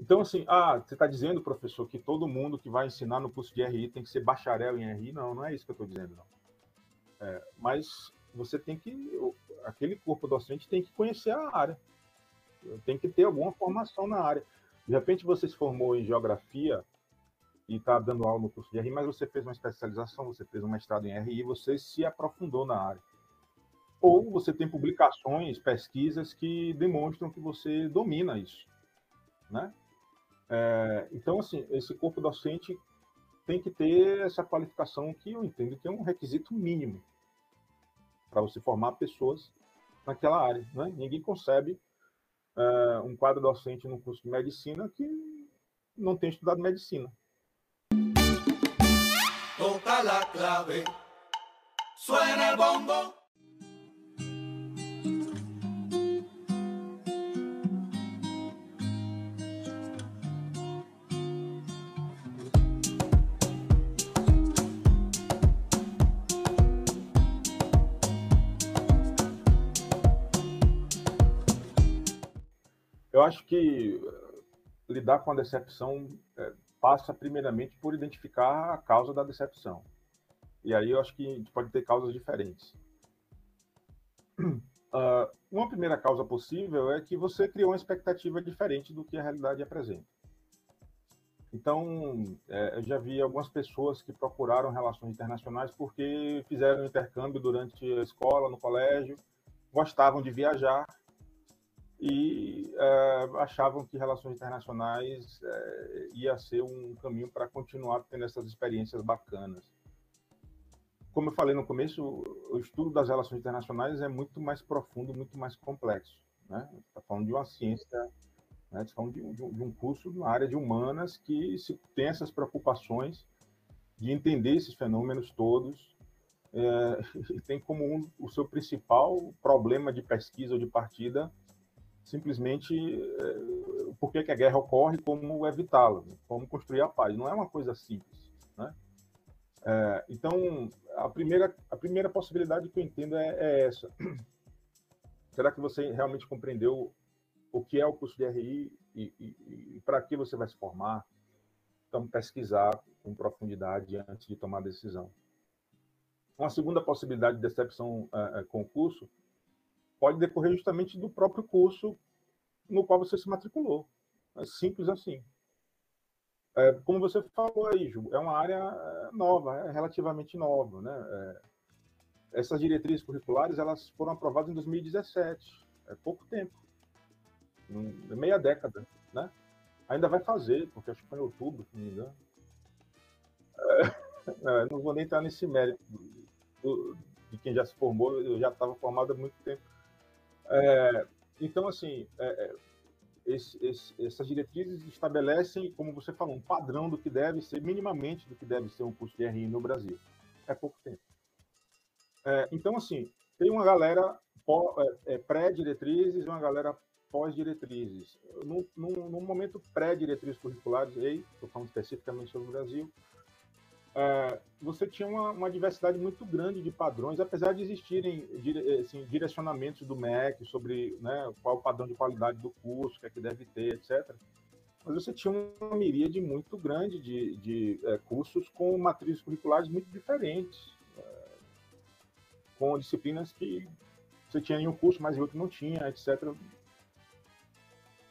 Então, assim, você está dizendo, professor, que todo mundo que vai ensinar no curso de RI tem que ser bacharel em RI? Não, não é isso que eu estou dizendo, não. Mas você tem que, aquele corpo docente tem que conhecer a área, tem que ter alguma formação na área. De repente você se formou em geografia e está dando aula no curso de RI, mas você fez uma especialização, você fez um mestrado em RI, você se aprofundou na área. Ou você tem publicações, pesquisas que demonstram que você domina isso, né? Então, assim, esse corpo docente tem que ter essa qualificação que eu entendo que é um requisito mínimo para você formar pessoas naquela área, né? Ninguém concebe um quadro docente no curso de medicina que não tem estudado medicina. Toca la clave, suena el bombo. Eu acho que lidar com a decepção passa primeiramente por identificar a causa da decepção. E aí eu acho que a gente pode ter causas diferentes. Uma primeira causa possível é que você criou uma expectativa diferente do que a realidade apresenta. Então, eu já vi algumas pessoas que procuraram relações internacionais porque fizeram intercâmbio durante a escola, no colégio, gostavam de viajar e achavam que relações internacionais ia ser um caminho para continuar tendo essas experiências bacanas. Como eu falei no começo, o estudo das relações internacionais é muito mais profundo, muito mais complexo, né? Está falando de uma ciência, né? Está falando de um curso na área de humanas que tem essas preocupações de entender esses fenômenos todos e tem como o seu principal problema de pesquisa ou de partida simplesmente por que a guerra ocorre, como evitá-la, como construir a paz. Não é uma coisa simples, né? Então, a primeira possibilidade que eu entendo é essa. Será que você realmente compreendeu o que é o curso de RI e para que você vai se formar? Então, pesquisar com profundidade antes de tomar a decisão. Uma segunda possibilidade de decepção com o curso pode decorrer justamente do próprio curso no qual você se matriculou. É simples assim. Como você falou aí, Ju, é uma área nova, relativamente nova, né? Essas diretrizes curriculares elas foram aprovadas em 2017, é pouco tempo, meia década, né? Ainda vai fazer, porque acho que foi em outubro, se não me engano. Não vou nem entrar nesse mérito de quem já se formou, eu já estava formado há muito tempo. Então, assim, essas diretrizes estabelecem, como você falou, um padrão do que deve ser, minimamente do que deve ser um curso de RI no Brasil. É pouco tempo. Então, assim, tem uma galera pré-diretrizes e uma galera pós-diretrizes. No momento pré-diretrizes curriculares, estou falando especificamente sobre o Brasil, você tinha uma diversidade muito grande de padrões, apesar de existirem assim, direcionamentos do MEC sobre, né, qual o padrão de qualidade do curso, o que é que deve ter, etc. Mas você tinha uma miríade muito grande de cursos com matrizes curriculares muito diferentes, com disciplinas que você tinha em um curso, mas em outro não tinha, etc.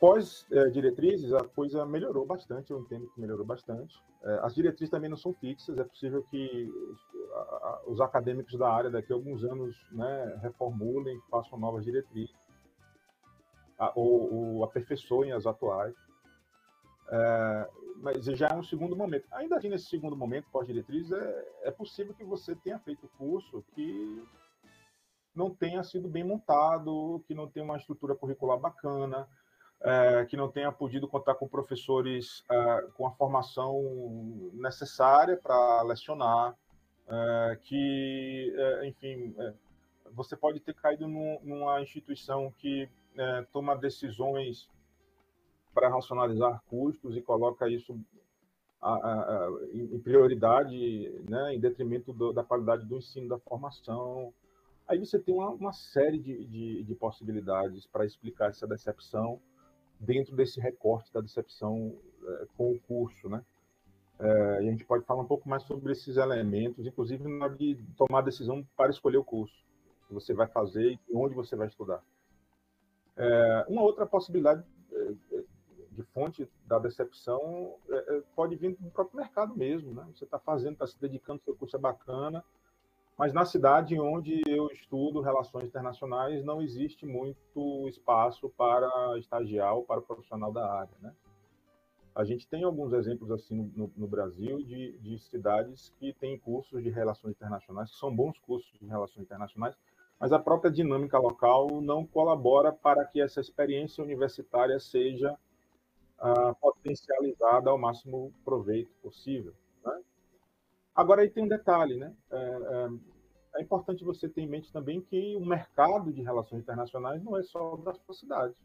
Pós-diretrizes, a coisa melhorou bastante, eu entendo que melhorou bastante. As diretrizes também não são fixas, é possível que os acadêmicos da área daqui a alguns anos, né, reformulem, façam novas diretrizes, ou aperfeiçoem as atuais. Mas já é um segundo momento. Ainda assim, nesse segundo momento, pós-diretrizes, é possível que você tenha feito curso que não tenha sido bem montado, que não tenha uma estrutura curricular bacana, que não tenha podido contar com professores com a formação necessária para lecionar, enfim, você pode ter caído numa instituição que toma decisões para racionalizar custos e coloca isso em prioridade, né, em detrimento da qualidade do ensino, da formação. Aí você tem uma série de possibilidades para explicar essa decepção, dentro desse recorte da decepção com o curso, né? E a gente pode falar um pouco mais sobre esses elementos, inclusive na hora de tomar a decisão para escolher o curso que você vai fazer e onde você vai estudar. Uma outra possibilidade de fonte da decepção pode vir do próprio mercado mesmo, né? Você está fazendo, está se dedicando, seu curso é bacana, mas na cidade onde eu estudo relações internacionais não existe muito espaço para estagiar ou para profissional da área, né? A gente tem alguns exemplos assim no Brasil de cidades que têm cursos de relações internacionais, que são bons cursos de relações internacionais, mas a própria dinâmica local não colabora para que essa experiência universitária seja potencializada ao máximo proveito possível, né? Agora, aí tem um detalhe, né? É importante você ter em mente também que o mercado de relações internacionais não é só da sua cidade,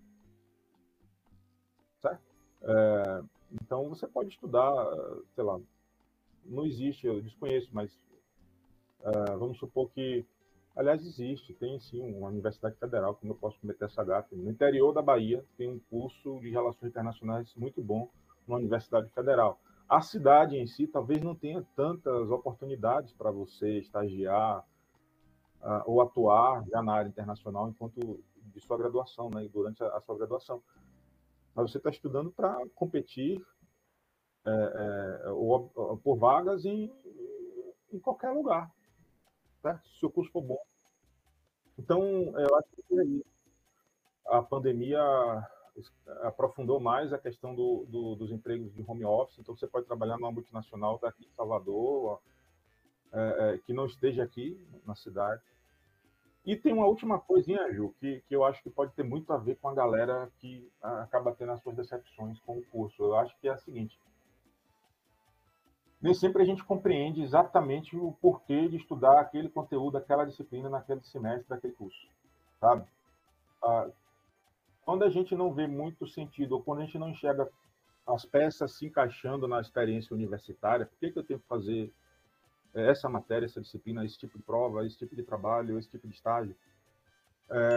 certo? Então, você pode estudar, sei lá, não existe, eu desconheço, mas vamos supor que, aliás, existe, tem sim uma universidade federal, como eu posso cometer essa gafe, no interior da Bahia tem um curso de relações internacionais muito bom, uma universidade federal. A cidade em si talvez não tenha tantas oportunidades para você estagiar ou atuar já na área internacional enquanto de sua graduação, né, durante a sua graduação. Mas você está estudando para competir ou por vagas em qualquer lugar, certo? Se o curso for bom. Então, eu acho que a pandemia aprofundou mais a questão dos empregos de home office. Então, você pode trabalhar numa multinacional daqui de Salvador, que não esteja aqui na cidade. E tem uma última coisinha, Ju, que eu acho que pode ter muito a ver com a galera que acaba tendo as suas decepções com o curso. Eu acho que é a seguinte: nem sempre a gente compreende exatamente o porquê de estudar aquele conteúdo, aquela disciplina, naquele semestre daquele curso, sabe? Ah, quando a gente não vê muito sentido, ou quando a gente não enxerga as peças se encaixando na experiência universitária, por que eu tenho que fazer essa matéria, essa disciplina, esse tipo de prova, esse tipo de trabalho, esse tipo de estágio?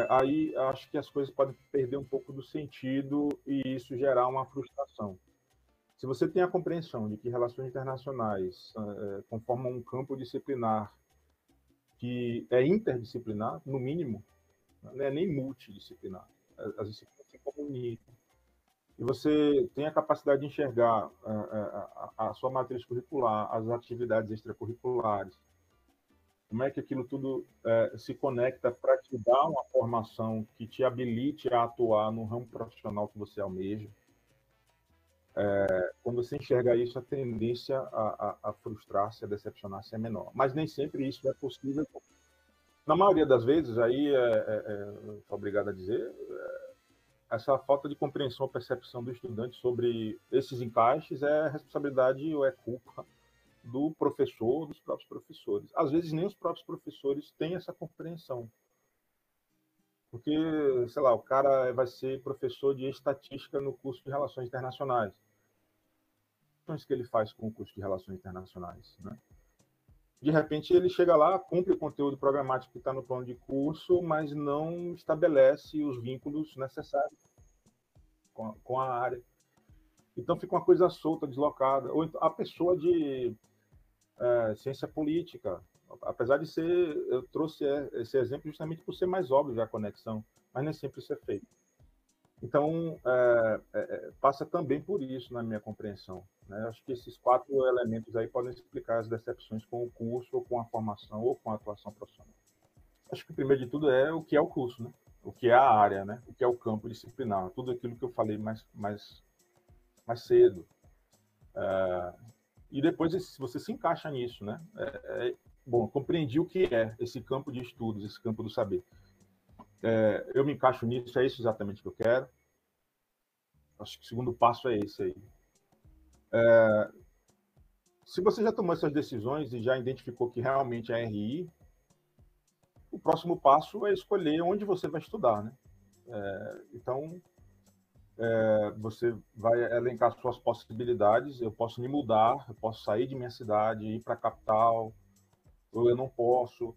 Aí acho que as coisas podem perder um pouco do sentido e isso gerar uma frustração. Se você tem a compreensão de que relações internacionais conformam um campo disciplinar que é interdisciplinar, no mínimo, não é nem multidisciplinar, as disciplinas se comunicam, e você tem a capacidade de enxergar a sua matriz curricular, as atividades extracurriculares, como é que aquilo tudo se conecta para te dar uma formação que te habilite a atuar no ramo profissional que você almeja. Quando você enxerga isso, a tendência a frustrar-se, a decepcionar-se é menor. Mas nem sempre isso é possível. Na maioria das vezes, aí, sou obrigado a dizer, essa falta de compreensão ou percepção do estudante sobre esses encaixes é responsabilidade ou é culpa do professor, dos próprios professores. Às vezes, nem os próprios professores têm essa compreensão. Porque, sei lá, o cara vai ser professor de estatística no curso de Relações Internacionais. Que ele faz com o curso de Relações Internacionais, né? De repente, ele chega lá, cumpre o conteúdo programático que está no plano de curso, mas não estabelece os vínculos necessários com a área. Então, fica uma coisa solta, deslocada. Ou então, a pessoa de ciência política, apesar de ser, eu trouxe esse exemplo justamente por ser mais óbvio a conexão, mas nem sempre isso é feito. Então, passa também por isso na minha compreensão, né? Acho que esses 4 elementos aí podem explicar as decepções com o curso, ou com a formação, ou com a atuação profissional. Acho que o primeiro de tudo é o que é o curso, né? O que é a área, né? O que é o campo disciplinar, tudo aquilo que eu falei mais cedo. E depois, se você se encaixa nisso, né? Bom, compreendi o que é esse campo de estudos, esse campo do saber. Eu me encaixo nisso, é isso exatamente que eu quero. Acho que o segundo passo é esse aí. Se você já tomou essas decisões e já identificou que realmente é RI, o próximo passo é escolher onde você vai estudar, né? Então, você vai elencar suas possibilidades. Eu posso me mudar, eu posso sair de minha cidade, ir para a capital, ou eu não posso.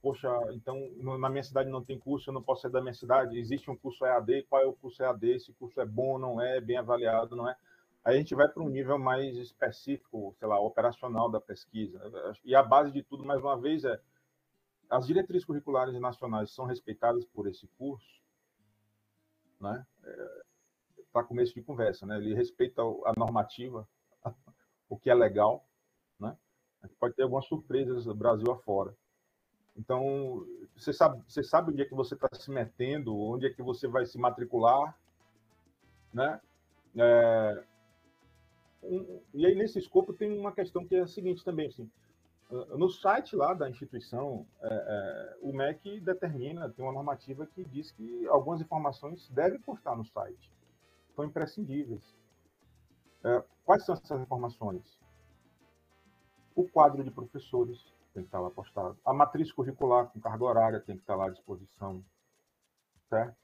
Poxa, então na minha cidade não tem curso, eu não posso sair da minha cidade, existe um curso EAD, qual é o curso EAD, esse curso é bom, não é, bem avaliado, não é? Aí a gente vai para um nível mais específico, sei lá, operacional da pesquisa. E a base de tudo, mais uma vez, as diretrizes curriculares nacionais são respeitadas por esse curso, né? Para começo de conversa, né? Ele respeita a normativa, o que é legal, né? A gente pode ter algumas surpresas do Brasil afora. Então, você sabe onde é que você está se metendo, onde é que você vai se matricular, né? E aí, nesse escopo, tem uma questão que é a seguinte também, assim, no site lá da instituição, o MEC determina, tem uma normativa que diz que algumas informações devem constar no site, são imprescindíveis. Quais são essas informações? O quadro de professores tem que estar lá postado. A matriz curricular com carga horária tem que estar lá à disposição, certo?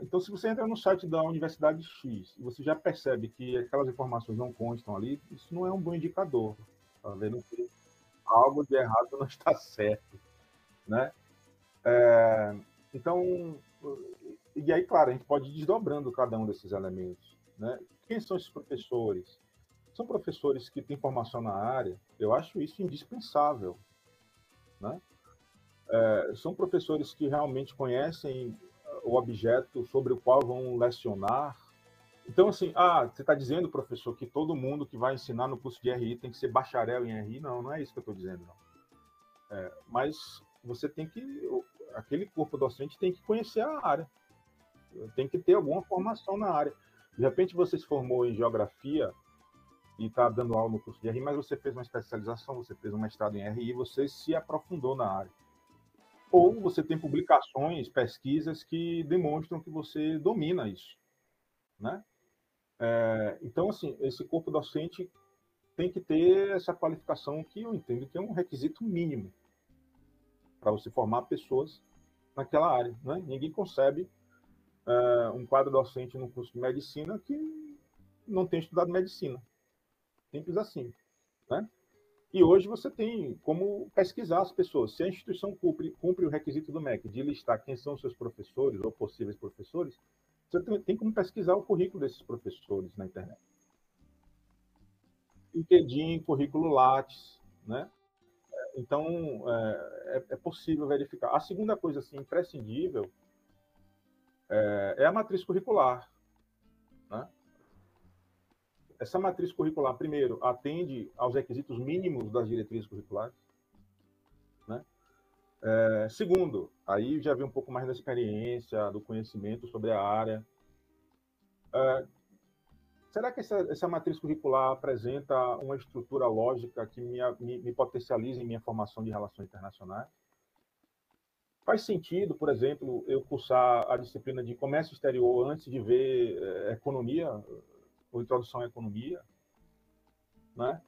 Então, se você entra no site da Universidade X e você já percebe que aquelas informações não constam ali, isso não é um bom indicador. Está vendo que algo de errado não está certo, né? Então, e aí, claro, a gente pode ir desdobrando cada um desses elementos, né? Quem são esses professores? São professores que têm formação na área, eu acho isso indispensável, né? São professores que realmente conhecem o objeto sobre o qual vão lecionar. Então, assim, você está dizendo, professor, que todo mundo que vai ensinar no curso de RI tem que ser bacharel em RI? Não, não é isso que eu estou dizendo, não. Mas você tem que, aquele corpo docente tem que conhecer a área, tem que ter alguma formação na área. De repente você se formou em geografia e está dando aula no curso de RI, mas você fez uma especialização, você fez um mestrado em RI, você se aprofundou na área. Ou você tem publicações, pesquisas que demonstram que você domina isso, né? Então, assim, esse corpo docente tem que ter essa qualificação que eu entendo que é um requisito mínimo para você formar pessoas naquela área, né? Ninguém concebe um quadro docente no curso de medicina que não tem estudado medicina. Simples assim, né? E hoje você tem como pesquisar as pessoas. Se a instituição cumpre o requisito do MEC de listar quem são seus professores ou possíveis professores, você tem como pesquisar o currículo desses professores na internet. LinkedIn, currículo Lattes, né? Então, é possível verificar. A segunda coisa assim, imprescindível é a matriz curricular, né? Essa matriz curricular, primeiro, atende aos requisitos mínimos das diretrizes curriculares, né? Segundo, aí já vem um pouco mais da experiência, do conhecimento sobre a área. Será que essa matriz curricular apresenta uma estrutura lógica que me potencialize em minha formação de relações internacionais? Faz sentido, por exemplo, eu cursar a disciplina de comércio exterior antes de ver economia, ou introdução à economia, né?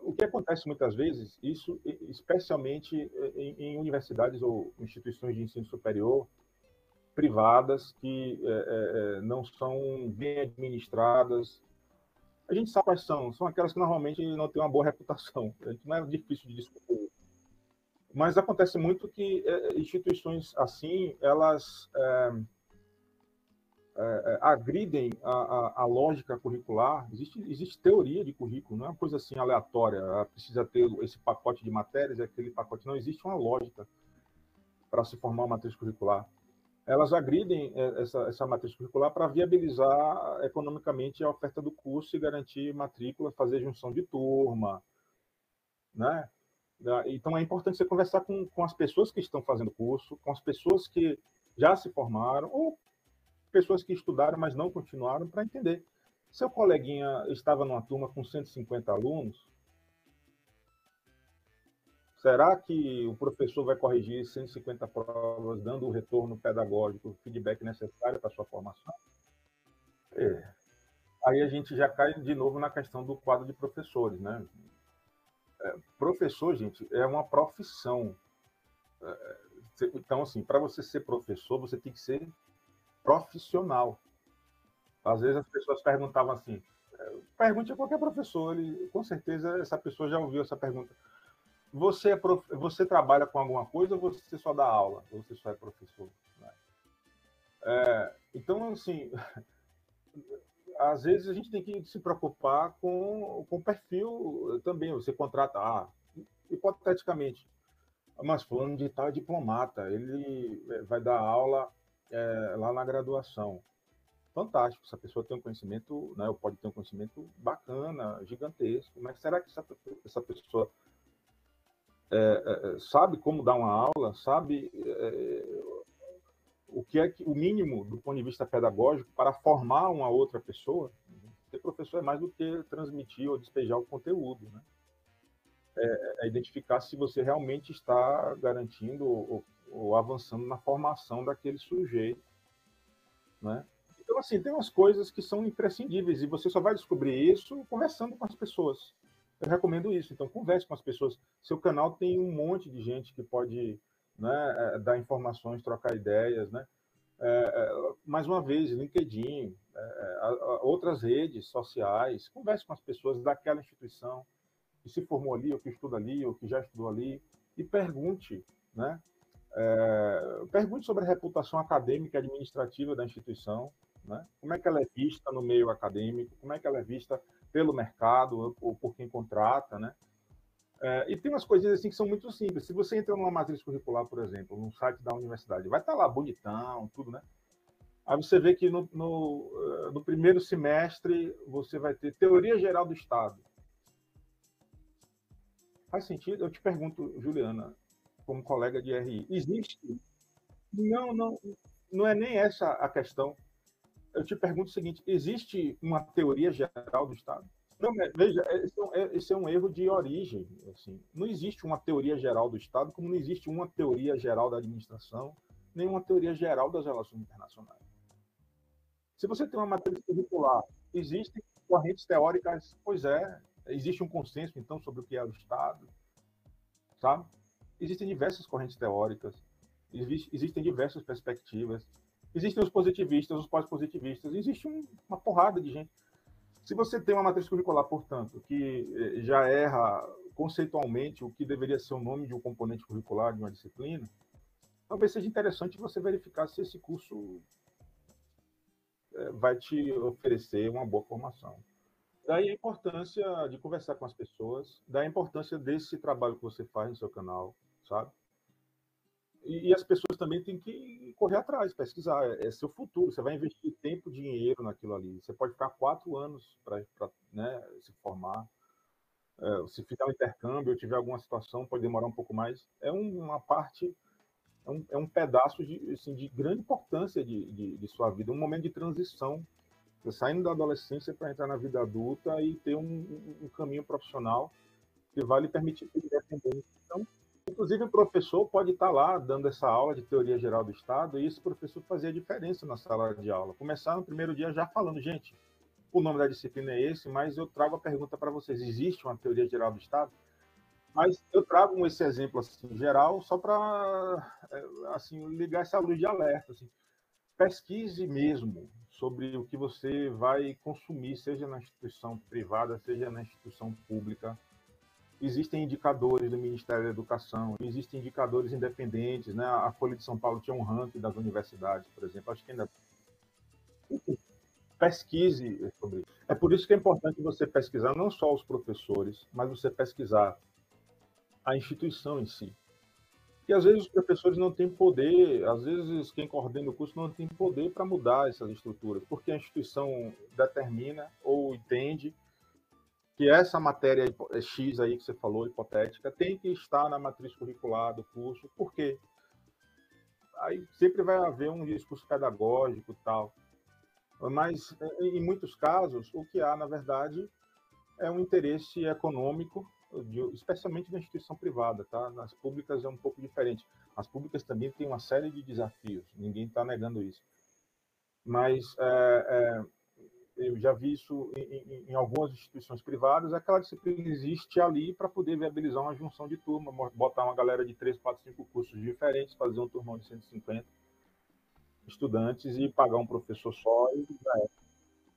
O que acontece muitas vezes, isso especialmente em universidades ou instituições de ensino superior privadas que não são bem administradas. A gente sabe quais são aquelas que normalmente não têm uma boa reputação. Não é difícil de descobrir. Mas acontece muito que instituições assim, elas agridem a lógica curricular. Existe teoria de currículo, não é uma coisa assim aleatória. Precisa ter esse pacote de matérias, aquele pacote. Não, existe uma lógica para se formar uma matriz curricular. Elas agridem essa matriz curricular para viabilizar economicamente a oferta do curso e garantir matrícula, fazer junção de turma, né? Então é importante você conversar com as pessoas que estão fazendo o curso, com as pessoas que já se formaram, ou pessoas que estudaram, mas não continuaram, para entender. Seu coleguinha estava numa turma com 150 alunos, será que o professor vai corrigir 150 provas, dando o retorno pedagógico, o feedback necessário para a sua formação? Aí a gente já cai de novo na questão do quadro de professores, né? Professor, gente, é uma profissão. Então, assim, para você ser professor, você tem que ser profissional. Às vezes as pessoas perguntavam assim, pergunte a qualquer professor, com certeza essa pessoa já ouviu essa pergunta. você trabalha com alguma coisa ou você só dá aula? Ou você só é professor? Né? Então, assim, às vezes a gente tem que se preocupar com o perfil também. Você contrata, hipoteticamente, mas fulano de tal é diplomata, ele vai dar aula lá na graduação. Fantástico, essa pessoa tem um conhecimento, né, ou pode ter um conhecimento bacana, gigantesco, mas será que essa pessoa sabe como dar uma aula, sabe o que é o mínimo do ponto de vista pedagógico para formar uma outra pessoa? Ser professor é mais do que transmitir ou despejar o conteúdo, né? É identificar se você realmente está garantindo ou avançando na formação daquele sujeito, né? Então, assim, tem umas coisas que são imprescindíveis e você só vai descobrir isso conversando com as pessoas. Eu recomendo isso. Então, converse com as pessoas. Seu canal tem um monte de gente que pode, né, dar informações, trocar ideias, né? Mais uma vez, LinkedIn, outras redes sociais. Converse com as pessoas daquela instituição que se formou ali, ou que estuda ali, ou que já estudou ali, e pergunte, né? Pergunte sobre a reputação acadêmica e administrativa da instituição, né? Como é que ela é vista no meio acadêmico, como é que ela é vista pelo mercado ou por quem contrata, né? E tem umas coisinhas assim que são muito simples. Se você entra numa matriz curricular, por exemplo, no site da universidade, vai estar lá bonitão, tudo, né? Aí você vê que no primeiro semestre você vai ter teoria geral do Estado. Faz sentido? Eu te pergunto, Juliana, como colega de RI, existe? Não, não, não é nem essa a questão. Eu te pergunto o seguinte: existe uma teoria geral do Estado? Não, veja, esse é um erro de origem. Assim. Não existe uma teoria geral do Estado, como não existe uma teoria geral da administração, nem uma teoria geral das relações internacionais. Se você tem uma matriz curricular, existem correntes teóricas, pois existe um consenso, então, sobre o que é o Estado, sabe? Existem diversas correntes teóricas, existem diversas perspectivas, existem os positivistas, os pós-positivistas, existe uma porrada de gente. Se você tem uma matriz curricular, portanto, que já erra conceitualmente o que deveria ser o nome de um componente curricular de uma disciplina, talvez seja interessante você verificar se esse curso vai te oferecer uma boa formação. Daí a importância de conversar com as pessoas, daí a importância desse trabalho que você faz no seu canal, sabe? E as pessoas também têm que correr atrás, pesquisar. É seu futuro. Você vai investir tempo, dinheiro naquilo ali. Você pode ficar 4 anos para né, se formar. Se fizer um intercâmbio ou tiver alguma situação, pode demorar um pouco mais. Uma parte, um pedaço assim, de grande importância de sua vida, um momento de transição. Você saindo da adolescência para entrar na vida adulta e ter um caminho profissional que vai lhe permitir ser independente. Então, inclusive, o professor pode estar lá dando essa aula de teoria geral do Estado e esse professor fazia diferença na sala de aula. Começar no primeiro dia já falando, gente, o nome da disciplina é esse, mas eu trago a pergunta para vocês: existe uma teoria geral do Estado? Mas eu trago esse exemplo assim, geral só para assim, ligar essa luz de alerta. Assim. Pesquise mesmo sobre o que você vai consumir, seja na instituição privada, seja na instituição pública. Existem indicadores do Ministério da Educação, existem indicadores independentes, né? A Folha de São Paulo tinha um ranking das universidades, por exemplo, acho que ainda pesquise sobre isso. É por isso que é importante você pesquisar não só os professores, mas você pesquisar a instituição em si. E às vezes os professores não têm poder, às vezes quem coordena o curso não tem poder para mudar essas estruturas, porque a instituição determina ou entende que essa matéria X aí que você falou, hipotética, tem que estar na matriz curricular do curso, por quê? Aí sempre vai haver um discurso pedagógico e tal. Mas, em muitos casos, o que há, na verdade, é um interesse econômico, especialmente na instituição privada, tá? Nas públicas é um pouco diferente. As públicas também têm uma série de desafios, ninguém está negando isso. Mas eu já vi isso em algumas instituições privadas, aquela disciplina existe ali para poder viabilizar uma junção de turma, botar uma galera de 3, 4, 5 cursos diferentes, fazer um turmão de 150 estudantes e pagar um professor só.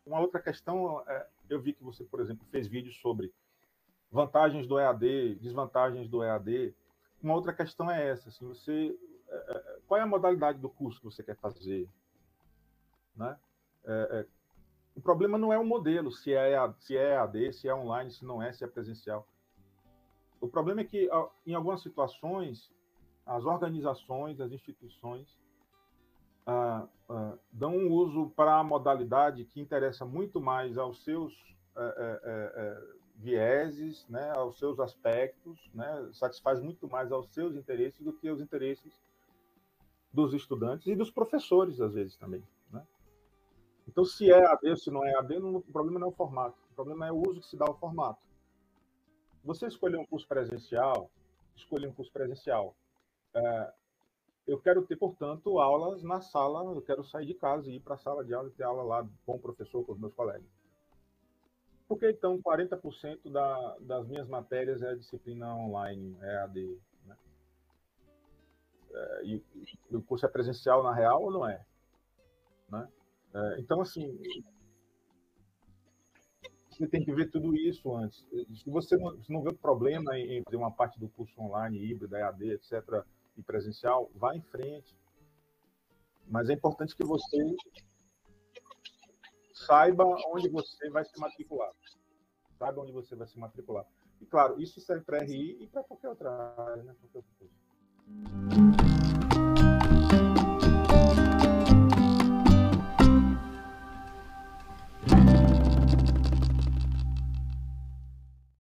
Uma outra questão, eu vi que você, por exemplo, fez vídeos sobre vantagens do EAD, desvantagens do EAD. Uma outra questão é essa, assim, qual é a modalidade do curso que você quer fazer? Né? O problema não é o modelo, se é EAD, se é online, se não é, se é presencial. O problema é que, em algumas situações, as organizações, as instituições dão um uso para a modalidade que interessa muito mais aos seus vieses, né, aos seus aspectos, né, satisfaz muito mais aos seus interesses do que aos interesses dos estudantes e dos professores, às vezes, também. Né? Então, se é AD ou se não é AD, o problema não é o formato, o problema é o uso que se dá ao formato. Você escolher um curso presencial, eu quero ter, portanto, aulas na sala, eu quero sair de casa e ir para a sala de aula e ter aula lá com o professor, com os meus colegas. Por que, então, 40% das minhas matérias é disciplina online, é AD? Né? E o curso é presencial na real ou não é? Né? Então, assim, você tem que ver tudo isso antes. Se você não vê problema em fazer uma parte do curso online, híbrido, EAD, etc., e presencial, vá em frente. Mas é importante que você saiba onde você vai se matricular. Saiba onde você vai se matricular. E, claro, isso serve para RI e para qualquer outra área, né? Qualquer outro curso.